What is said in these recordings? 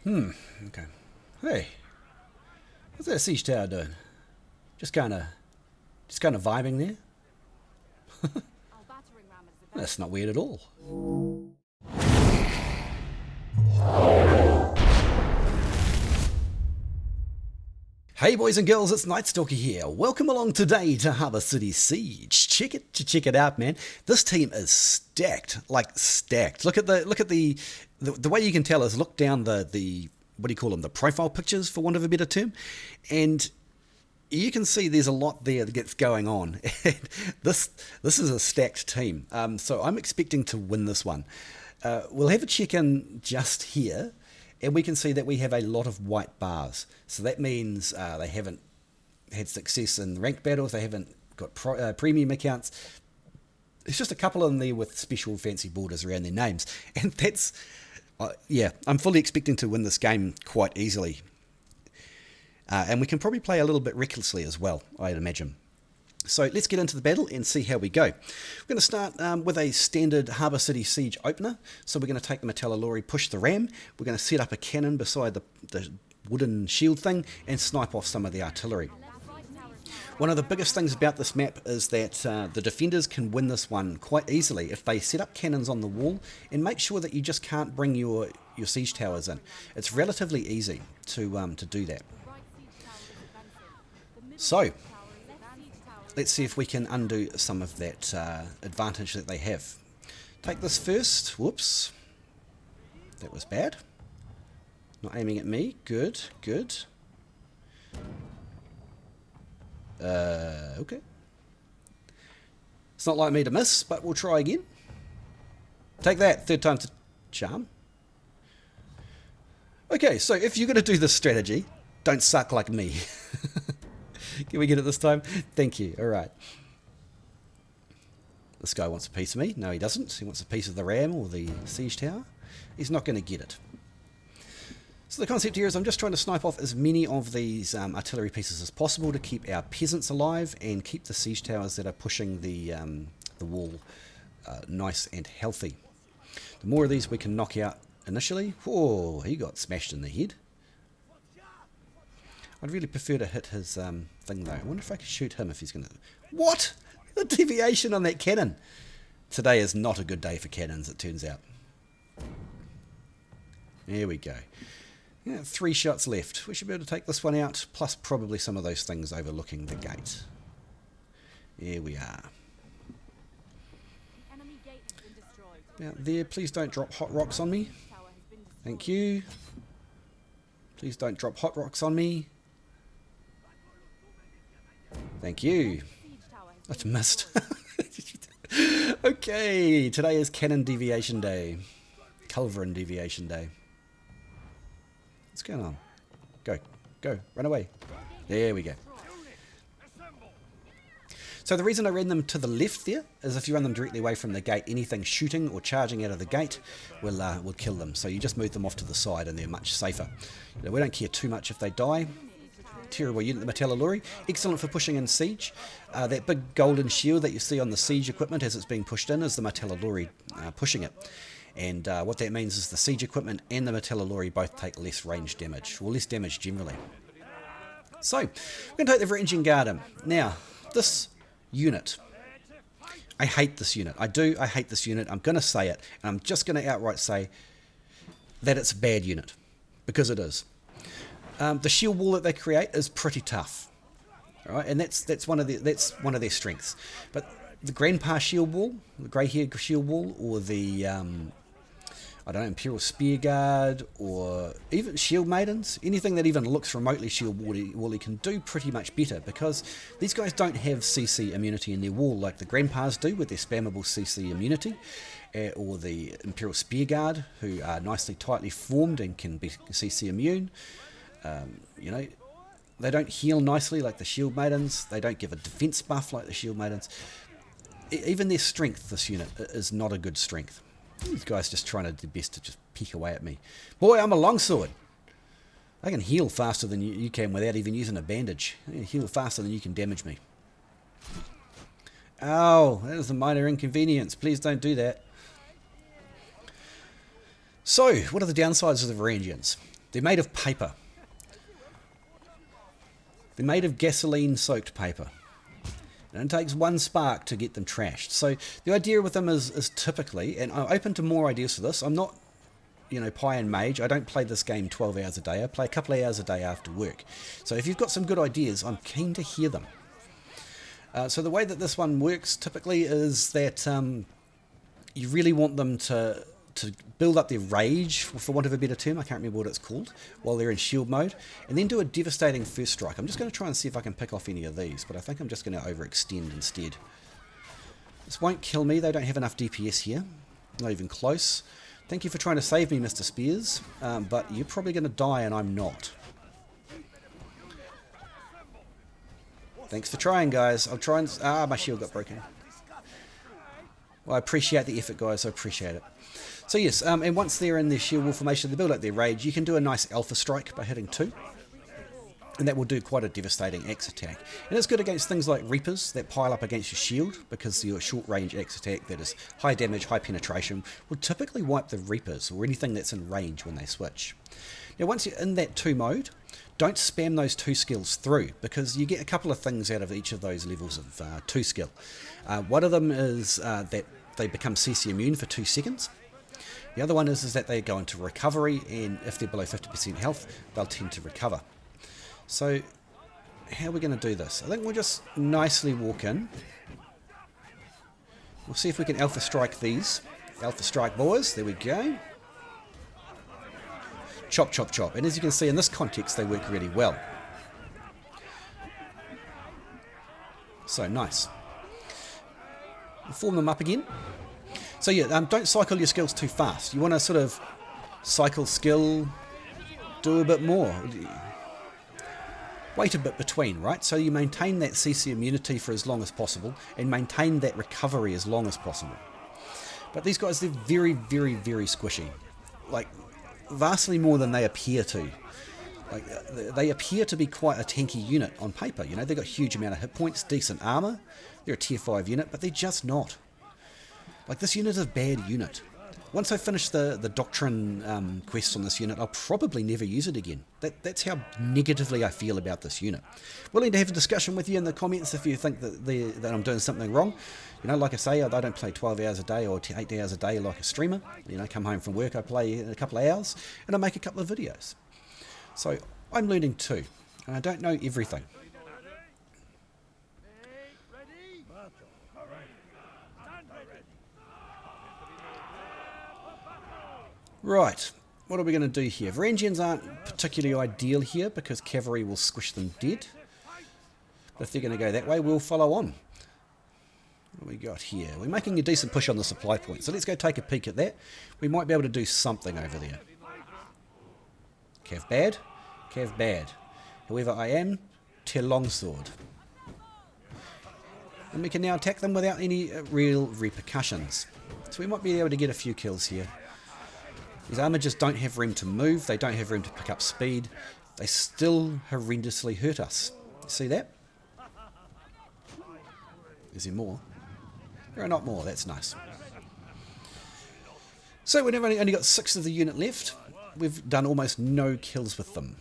Okay. Hey, what's that siege tower doing? Just kind of, just kind of vibing there. That's not weird at all. Hey boys and girls, it's KnightStalker here. Welcome along today to Harbour City Siege. Check it out, man. This team is stacked, like stacked. Look at the way you can tell is look down the what do you call them? The profile pictures, for want of a better term, and you can see there's a lot there that gets going on. this is a stacked team, so I'm expecting to win this one. We'll have a check-in just here, and we can see that we have a lot of white bars. So that means they haven't had success in ranked battles, they haven't got premium accounts. There's just a couple of them there with special fancy borders around their names. And that's, yeah, I'm fully expecting to win this game quite easily. And we can probably play a little bit recklessly as well, I'd imagine. So let's get into the battle and see how we go. We're going to start with a standard Harbour City Siege opener. So we're going to take the Martellatore, push the ram. We're going to set up a cannon beside the wooden shield thing and snipe off some of the artillery. One of the biggest things about this map is that the defenders can win this one quite easily if they set up cannons on the wall and make sure that you just can't bring your siege towers in. It's relatively easy to do that. So let's see if we can undo some of that advantage that they have. Take this first. Whoops. That was bad. Not aiming at me. Good, good. Okay. It's not like me to miss, but we'll try again. Take that. Third time's a charm. Okay, so if you're going to do this strategy, don't suck like me. Can we get it this time? Thank you. All right. This guy wants a piece of me. No, he doesn't. He wants a piece of the ram or the siege tower. He's not going to get it. So the concept here is I'm just trying to snipe off as many of these artillery pieces as possible to keep our peasants alive and keep the siege towers that are pushing the wall nice and healthy. The more of these we can knock out initially. Whoa, he got smashed in the head. I'd really prefer to hit his thing though. I wonder if I could shoot him if he's going to... What? The deviation on that cannon. Today is not a good day for cannons, it turns out. There we go. Yeah, 3 shots left. We should be able to take this one out, plus probably some of those things overlooking the gate. Here we are. Now there, please don't drop hot rocks on me. Thank you. Please don't drop hot rocks on me. Thank you. That's missed. Okay, today is Cannon Deviation Day. Culverin Deviation Day. What's going on? Go, go, run away. There we go. So the reason I ran them to the left there is if you run them directly away from the gate, anything shooting or charging out of the gate will kill them. So you just move them off to the side and they're much safer. You know, we don't care too much if they die. Terrible unit, the Martellatore. Excellent for pushing in siege. That big golden shield that you see on the siege equipment as it's being pushed in is the Martellatore pushing it. And what that means is the siege equipment and the Martellatore both take less range damage, or less damage generally. So, we're going to take the Varangian Guard in. Now, this unit, I hate this unit. I hate this unit. I'm going to say it, and I'm just going to outright say that it's a bad unit, because it is. The shield wall that they create is pretty tough, all right, and that's one of their strengths. But the Grandpa shield wall, the grey-haired shield wall, or the I don't know, Imperial Spear Guard, or even Shield Maidens, anything that even looks remotely shield wally can do pretty much better, because these guys don't have CC immunity in their wall like the Grandpas do with their spammable CC immunity, or the Imperial Spear Guard, who are nicely tightly formed and can be CC immune. You know, they don't heal nicely like the Shield Maidens. They don't give a defense buff like the Shield Maidens. Even their strength, this unit, is not a good strength. These guys just trying to do their best to just pick away at me. Boy, I'm a longsword. I can heal faster than you can without even using a bandage. I can heal faster than you can damage me. Ow, that is a minor inconvenience. Please don't do that. So, what are the downsides of the Varangians? They're made of paper. They're made of gasoline-soaked paper. And it takes one spark to get them trashed. So the idea with them is typically, and I'm open to more ideas for this. I'm not, pie and mage. I don't play this game 12 hours a day. I play a couple of hours a day after work. So if you've got some good ideas, I'm keen to hear them. So the way that this one works typically is that you really want them to build up their rage, for want of a better term, I can't remember what it's called, while they're in shield mode, and then do a devastating first strike. I'm just going to try and see if I can pick off any of these, but I think I'm just going to overextend instead. This won't kill me, they don't have enough DPS here, not even close. Thank you for trying to save me, Mr. Spears, but you're probably going to die and I'm not. Thanks for trying, guys. I'll try and... my shield got broken. Well, I appreciate the effort, guys, I appreciate it. So yes, and once they're in their shield wall formation, they build up their rage. You can do a nice alpha strike by hitting 2. And that will do quite a devastating axe attack. And it's good against things like Reapers that pile up against your shield, because your short range axe attack that is high damage, high penetration, will typically wipe the Reapers or anything that's in range when they switch. Now once you're in that 2 mode, don't spam those 2 skills through, because you get a couple of things out of each of those levels of 2 skill. One of them is that they become CC immune for 2 seconds. The other one is that they go into recovery, and if they're below 50% health, they'll tend to recover. So, how are we going to do this? I think we'll just nicely walk in. We'll see if we can alpha strike these. Alpha strike boys, there we go. Chop, chop, chop. And as you can see in this context, they work really well. So, nice. We'll form them up again. So yeah, don't cycle your skills too fast. You want to sort of cycle skill, do a bit more. Wait a bit between, right? So you maintain that CC immunity for as long as possible and maintain that recovery as long as possible. But these guys, they're very, very, very squishy. Like, vastly more than they appear to. Like, they appear to be quite a tanky unit on paper. They've got a huge amount of hit points, decent armor. They're a tier 5 unit, but they're just not. Like, this unit is a bad unit. Once I finish the Doctrine quest on this unit, I'll probably never use it again. That's how negatively I feel about this unit. Willing to have a discussion with you in the comments if you think that I'm doing something wrong. Like I say, I don't play 12 hours a day or 8 hours a day like a streamer. Come home from work, I play in a couple of hours, and I make a couple of videos. So, I'm learning too, and I don't know everything. Right, what are we going to do here? Varangians aren't particularly ideal here because cavalry will squish them dead. But if they're going to go that way, we'll follow on. What do we got here? We're making a decent push on the supply point, so let's go take a peek at that. We might be able to do something over there. Cav bad, Cav bad. However, I am Te Longsword. And we can now attack them without any real repercussions. So we might be able to get a few kills here. These armor just don't have room to move, they don't have room to pick up speed, they still horrendously hurt us. See that? Is there more? There are not more, that's nice. So we've only got 6 of the unit left. We've done almost no kills with them.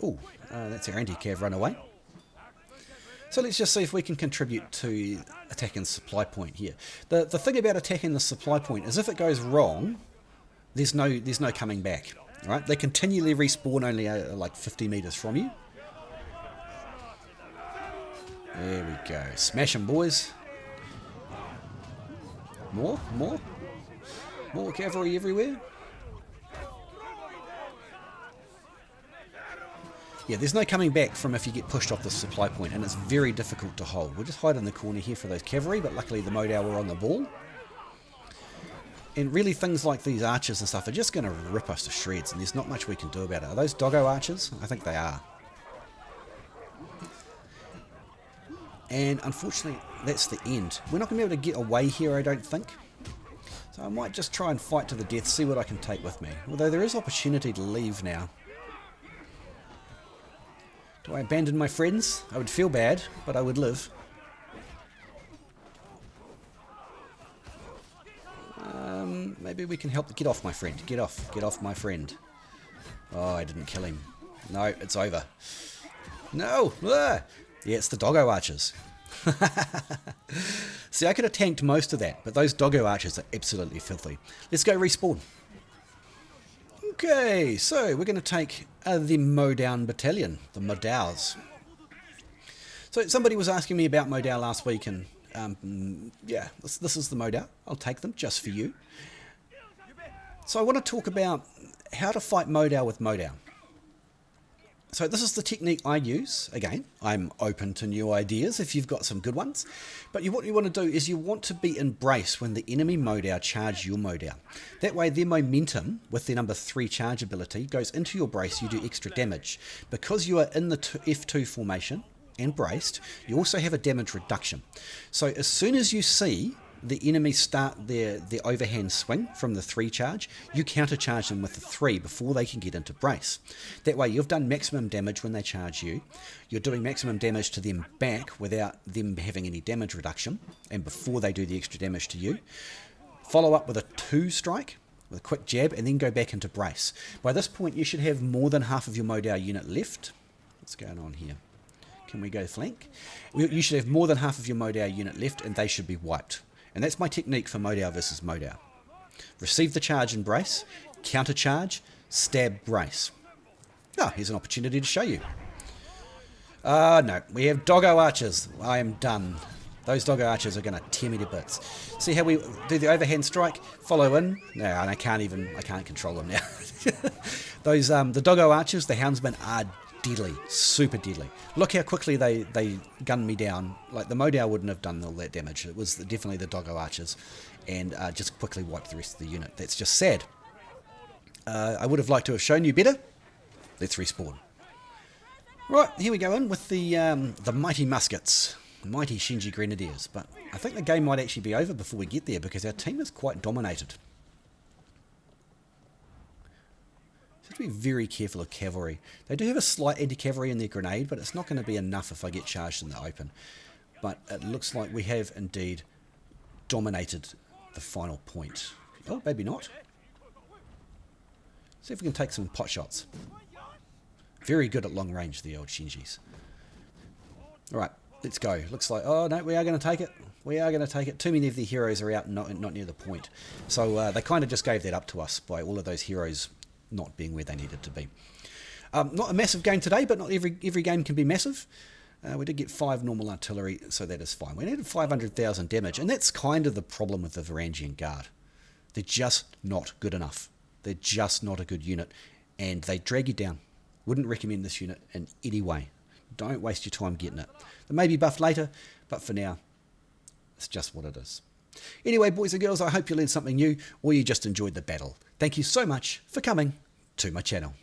Oh, that's our anti-cav run away. So let's just see if we can contribute to attacking the supply point here. The thing about attacking the supply point is if it goes wrong, there's no coming back, right? They continually respawn only like 50 meters from you. There we go. Smash them, boys. More cavalry everywhere. Yeah, there's no coming back from if you get pushed off the supply point, and it's very difficult to hold. We'll just hide in the corner here for those cavalry, but luckily the Modao were on the ball. And really things like these archers and stuff are just going to rip us to shreds, and there's not much we can do about it. Are those doggo archers? I think they are. And unfortunately, that's the end. We're not going to be able to get away here, I don't think. So I might just try and fight to the death, see what I can take with me. Although there is opportunity to leave now. Do I abandon my friends? I would feel bad, but I would live. Maybe we can help. Get off, my friend. Get off my friend. Oh, I didn't kill him. No, it's over. No! Ah! Yeah, it's the doggo archers. See, I could have tanked most of that, but those doggo archers are absolutely filthy. Let's go respawn. Okay, so we're going to take the Modao Battalion, the Modaos. So somebody was asking me about Modao last week, and yeah, this is the Modao. I'll take them just for you. So I want to talk about how to fight Modao with Modao. So this is the technique I use. Again, I'm open to new ideas if you've got some good ones. But what you want to do is you want to be in brace when the enemy Modao charge your Modao. That way their momentum with their number 3 charge ability goes into your brace, you do extra damage. Because you are in the F2 formation and braced, you also have a damage reduction. So as soon as you see the enemy start their overhand swing from the 3 charge, you countercharge them with the 3 before they can get into brace. That way you've done maximum damage when they charge you, you're doing maximum damage to them back without them having any damage reduction, and before they do the extra damage to you. Follow up with a 2 strike, with a quick jab, and then go back into brace. By this point you should have more than half of your Modao unit left. What's going on here? Can we go flank? You should have more than half of your Modao unit left, and they should be wiped. And that's my technique for Modao versus Modao. Receive the charge and brace, counter charge, stab, brace. Ah, here's an opportunity to show you. No, we have doggo archers. I am done. Those doggo archers are going to tear me to bits. See how we do the overhand strike, follow in. No, and I can't control them now. Those the doggo archers, the houndsmen, are deadly, super deadly. Look how quickly they gunned me down. Like the Modao wouldn't have done all that damage. It was definitely the doggo archers, and just quickly wiped the rest of the unit. That's just sad. I would have liked to have shown you better. Let's respawn. Right, here we go in with the mighty muskets, mighty Shenji Grenadiers. But I think the game might actually be over before we get there because our team is quite dominated. To be very careful of cavalry. They do have a slight anti-cavalry in their grenade, but it's not going to be enough if I get charged in the open. But it looks like we have indeed dominated the final point. Oh, maybe not. See if we can take some pot shots. Very good at long range, the old Shenjis. Alright, let's go. Looks like, oh no, we are going to take it. We are going to take it. Too many of the heroes are out, not near the point. So they kind of just gave that up to us by all of those heroes not being where they needed to be. Not a massive game today, but not every game can be massive. We did get 5 normal artillery, so that is fine. We needed 500,000 damage, and that's kind of the problem with the Varangian Guard. They're just not good enough. They're just not a good unit, and they drag you down. Wouldn't recommend this unit in any way. Don't waste your time getting it. They may be buffed later, but for now, it's just what it is. Anyway, boys and girls, I hope you learned something new, or you just enjoyed the battle. Thank you so much for coming to my channel.